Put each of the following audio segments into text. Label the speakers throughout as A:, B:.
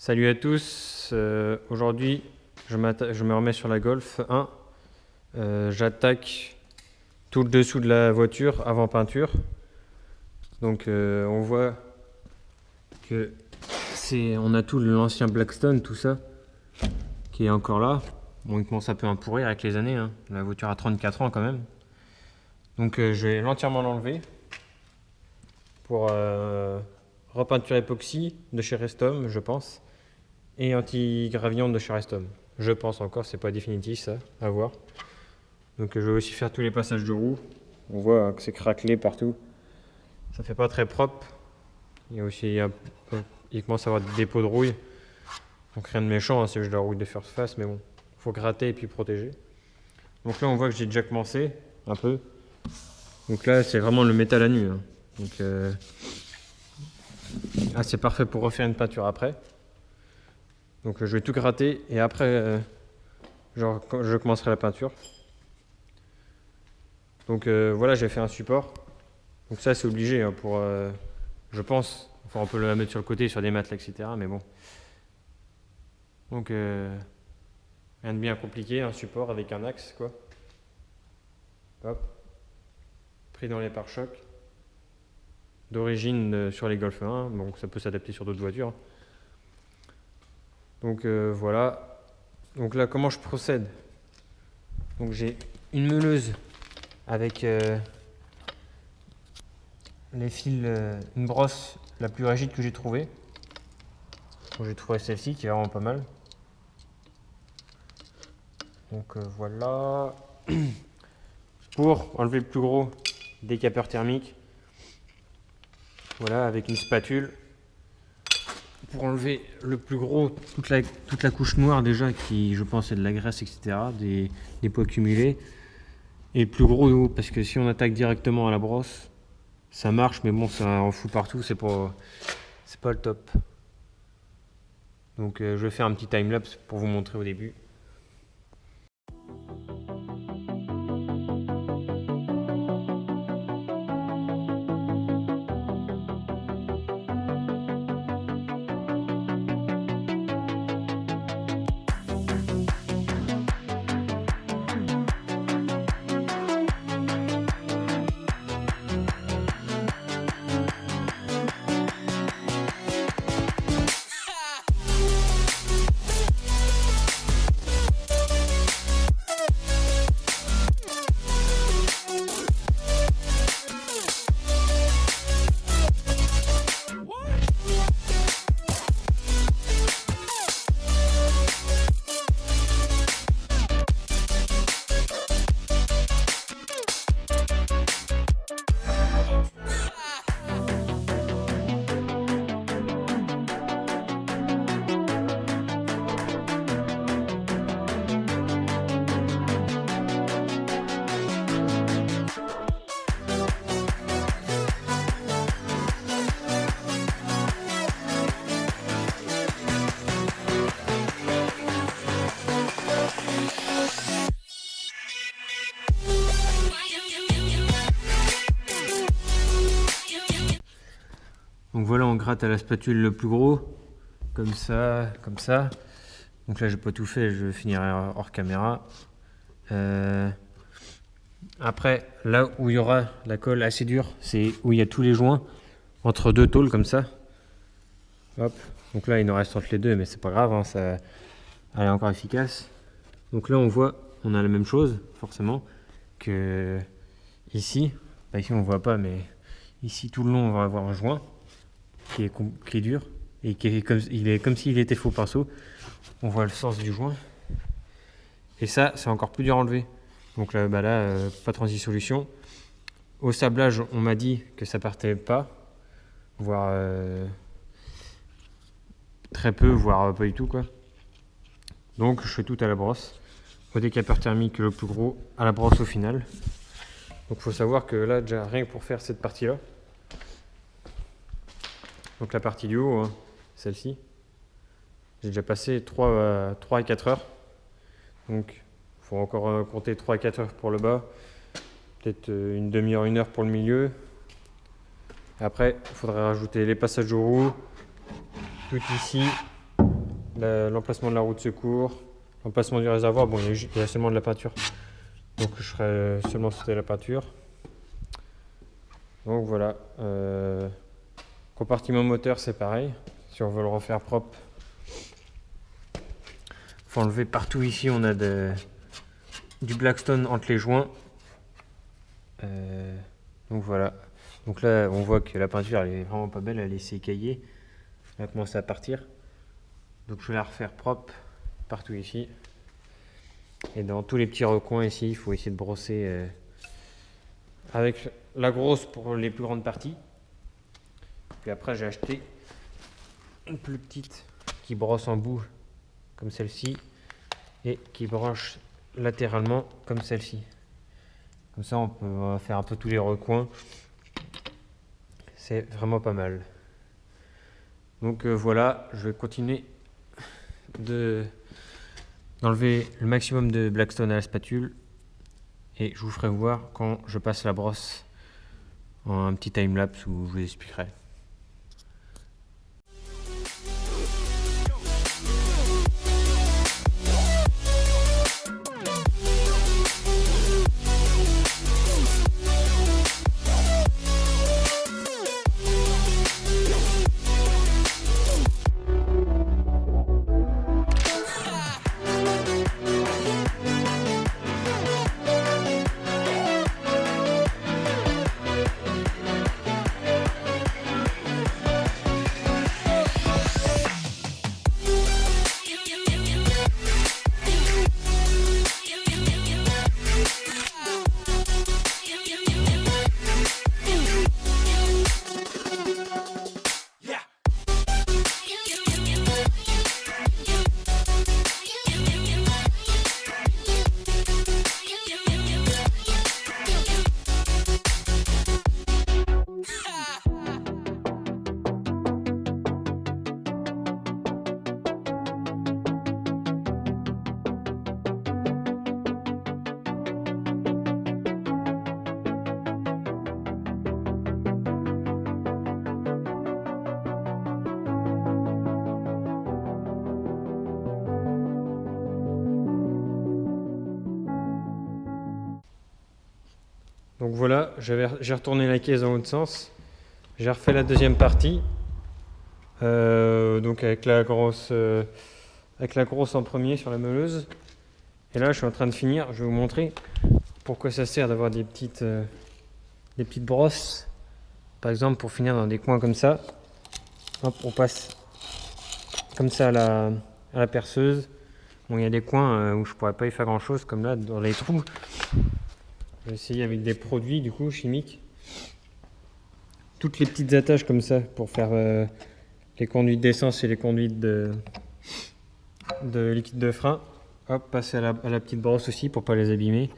A: Salut à tous, aujourd'hui je me remets sur la Golf 1. J'attaque tout le dessous de la voiture avant peinture. Donc on voit que on a tout l'ancien Blackstone, tout ça qui est encore là. Bon, il commence un peu à pourrir avec les années, hein. La voiture a 34 ans quand même. Donc je vais entièrement l'enlever pour repeinture époxy de chez Restom, je pense, et anti-gravillon de chez Restom. Je pense encore, c'est pas définitif ça, à voir. Donc je vais aussi faire tous les passages de roue. On voit hein, que c'est craquelé partout. Ça fait pas très propre. Il y a aussi il commence à avoir des dépôts de rouille. Donc rien de méchant, hein, c'est juste de la rouille de surface, mais bon, faut gratter et puis protéger. Donc là on voit que j'ai déjà commencé un peu. Donc là c'est vraiment le métal à nu. Hein. Donc c'est parfait pour refaire une peinture après. Donc je vais tout gratter et après je commencerai la peinture. Donc voilà, j'ai fait un support. Donc ça c'est obligé hein, pour, je pense, enfin on peut le mettre sur le côté sur des matelas etc. Mais bon. Donc rien de bien compliqué, un support avec un axe quoi. Hop. Pris dans les pare-chocs. D'origine sur les Golf 1, donc ça peut s'adapter sur d'autres voitures. Donc voilà. Donc là comment je procède? Donc j'ai une meuleuse avec les fils, une brosse la plus rigide que j'ai trouvée. Donc j'ai trouvé celle-ci qui est vraiment pas mal. Donc voilà. Pour enlever le plus gros décapeur thermique, voilà, avec une spatule. Pour enlever le plus gros, toute la couche noire déjà, qui je pense est de la graisse, etc., des poids accumulés. Et le plus gros, parce que si on attaque directement à la brosse, ça marche, mais bon, ça en fout partout, c'est pas le top. Donc je vais faire un petit time-lapse pour vous montrer au début. Donc voilà, on gratte à la spatule le plus gros, comme ça, comme ça. Donc là, j'ai pas tout fait, je finirai hors caméra. Après, là où il y aura la colle assez dure, c'est où il y a tous les joints entre deux tôles comme ça. Hop. Donc là, il nous reste entre les deux, mais c'est pas grave, hein, ça, elle est encore efficace. Donc là, on voit, on a la même chose, forcément, que ici. Bah, ici, on voit pas, mais ici, tout le long, on va avoir un joint qui est dur et il est comme s'il était faux pinceau. On voit le sens du joint. Et ça, c'est encore plus dur à enlever. Donc là, pas 36 solutions. Au sablage, on m'a dit que ça partait pas, voire très peu, voire pas du tout quoi. Donc je fais tout à la brosse. Au décapeur thermique le plus gros, à la brosse au final. Donc il faut savoir que là, déjà rien que pour faire cette partie-là, donc la partie du haut, hein, celle-ci, j'ai déjà passé 3 à 4 heures. Donc il faut encore compter 3 à 4 heures pour le bas. Peut-être une demi-heure, 1 heure pour le milieu. Après, il faudrait rajouter les passages de roue, tout ici, l'emplacement de la roue de secours, l'emplacement du réservoir. Bon, il y a seulement de la peinture, donc je ferai seulement sauter la peinture. Donc voilà. Compartiment moteur, c'est pareil. Si on veut le refaire propre, faut enlever partout ici. On a du Blackstone entre les joints. Donc voilà. Donc là, on voit que la peinture, elle est vraiment pas belle. Elle est écaillée. Elle a commencé à partir. Donc je vais la refaire propre partout ici. Et dans tous les petits recoins ici, il faut essayer de brosser avec la grosse pour les plus grandes parties. Puis après, j'ai acheté une plus petite qui brosse en bout comme celle-ci et qui branche latéralement comme celle-ci. Comme ça, on peut faire un peu tous les recoins. C'est vraiment pas mal. Donc voilà, je vais continuer d'enlever le maximum de Blackstone à la spatule et je vous ferai voir quand je passe la brosse en un petit timelapse où je vous expliquerai. Donc voilà, j'ai retourné la caisse dans l'autre sens. J'ai refait la deuxième partie. Donc avec la grosse en premier sur la meuleuse. Et là, je suis en train de finir. Je vais vous montrer pourquoi ça sert d'avoir des petites brosses. Par exemple, pour finir dans des coins comme ça. Hop, on passe comme ça à la perceuse. Bon, il y a des coins où je pourrais pas y faire grand chose, comme là, dans les trous. Je vais essayer avec des produits du coup chimiques. Toutes les petites attaches comme ça pour faire les conduites d'essence et les conduites de liquide de frein. Hop, passer à la petite brosse aussi pour pas les abîmer.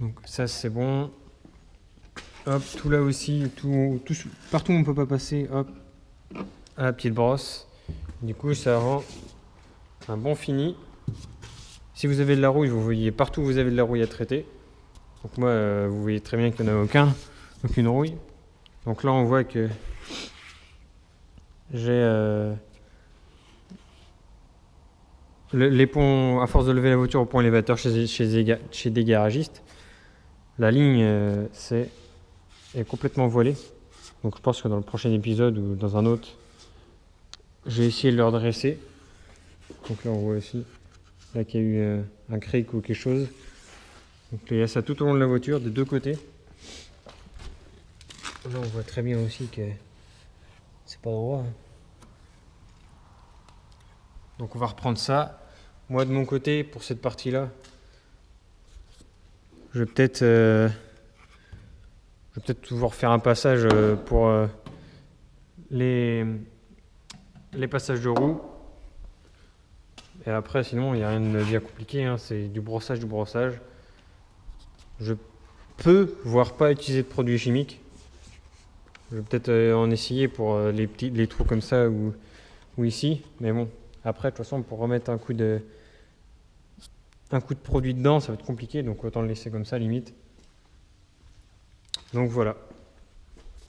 A: Donc ça c'est bon. Hop, tout là aussi, partout où on peut pas passer, hop, à la petite brosse. Du coup ça rend un bon fini. Si vous avez de la rouille, vous voyez partout où vous avez de la rouille à traiter. Donc moi, vous voyez très bien qu'il n'y en a aucune rouille. Donc là, on voit que j'ai les ponts, à force de lever la voiture au pont élévateur chez des garagistes, la ligne est complètement voilée. Donc je pense que dans le prochain épisode ou dans un autre, j'ai essayé de le redresser. Donc là, on voit aussi là qu'il y a eu un cric ou quelque chose. Donc il y a ça tout au long de la voiture, des deux côtés. Là on voit très bien aussi que c'est pas droit. Donc on va reprendre ça. Moi de mon côté, pour cette partie-là, je vais peut-être toujours faire un passage pour les passages de roue. Et après sinon il n'y a rien de bien compliqué, hein. C'est du brossage. Je peux, voire pas utiliser de produits chimiques. Je vais peut-être en essayer pour les trous comme ça ou ici. Mais bon, après, de toute façon, pour remettre un coup de produit dedans, ça va être compliqué. Donc autant le laisser comme ça, limite. Donc voilà.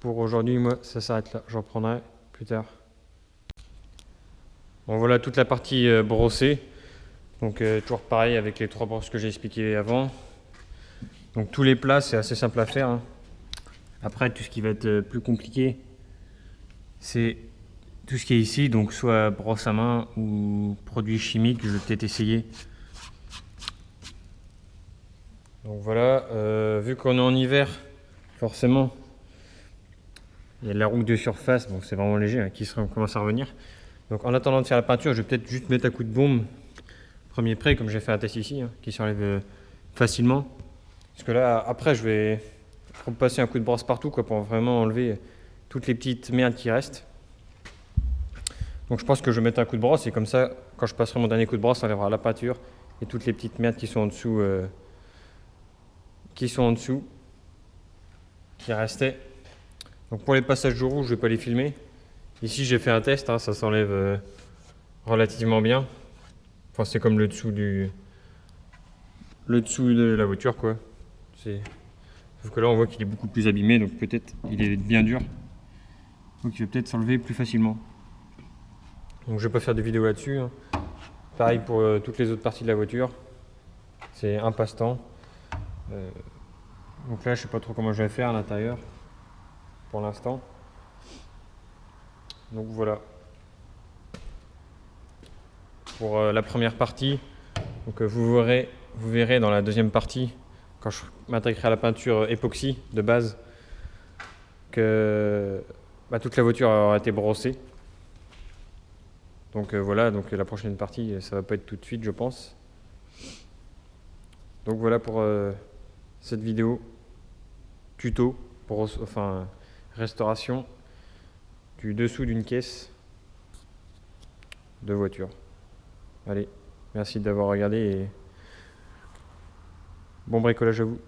A: Pour aujourd'hui, moi, ça s'arrête là. J'en reprendrai plus tard. Bon, voilà toute la partie brossée. Donc toujours pareil avec les 3 brosses que j'ai expliqué avant. Donc tous les plats, c'est assez simple à faire, hein. Après, tout ce qui va être plus compliqué, c'est tout ce qui est ici, donc soit brosse à main ou produits chimiques. Je vais peut-être essayer. Donc voilà, vu qu'on est en hiver, forcément, il y a de la rouille de surface, donc c'est vraiment léger, hein, qui commence à revenir. Donc en attendant de faire la peinture, je vais peut-être juste mettre un coup de baume premier prêt, comme j'ai fait un test ici, hein, qui s'enlève facilement. Parce que là, après, je vais repasser un coup de brosse partout, quoi, pour vraiment enlever toutes les petites merdes qui restent. Donc je pense que je vais mettre un coup de brosse et comme ça, quand je passerai mon dernier coup de brosse, ça enlèvera la peinture et toutes les petites merdes qui sont en dessous, qui restaient. Donc pour les passages de rouge, je vais pas les filmer. Ici, j'ai fait un test, hein, ça s'enlève relativement bien. Enfin, c'est comme le dessous de la voiture, quoi. Sauf que là, on voit qu'il est beaucoup plus abîmé, donc peut-être il est bien dur. Donc il va peut-être s'enlever plus facilement. Donc je vais pas faire de vidéo là-dessus, hein. Pareil pour toutes les autres parties de la voiture. C'est un passe-temps. Donc là, je sais pas trop comment je vais faire à l'intérieur pour l'instant. Donc voilà. Pour la première partie. Donc vous verrez dans la deuxième partie, quand je m'attaquerai à la peinture époxy de base, que toute la voiture aura été brossée. Donc voilà, donc la prochaine partie, ça va pas être tout de suite, je pense. Donc voilà pour cette vidéo tuto pour restauration du dessous d'une caisse de voiture. Allez, merci d'avoir regardé et bon bricolage à vous.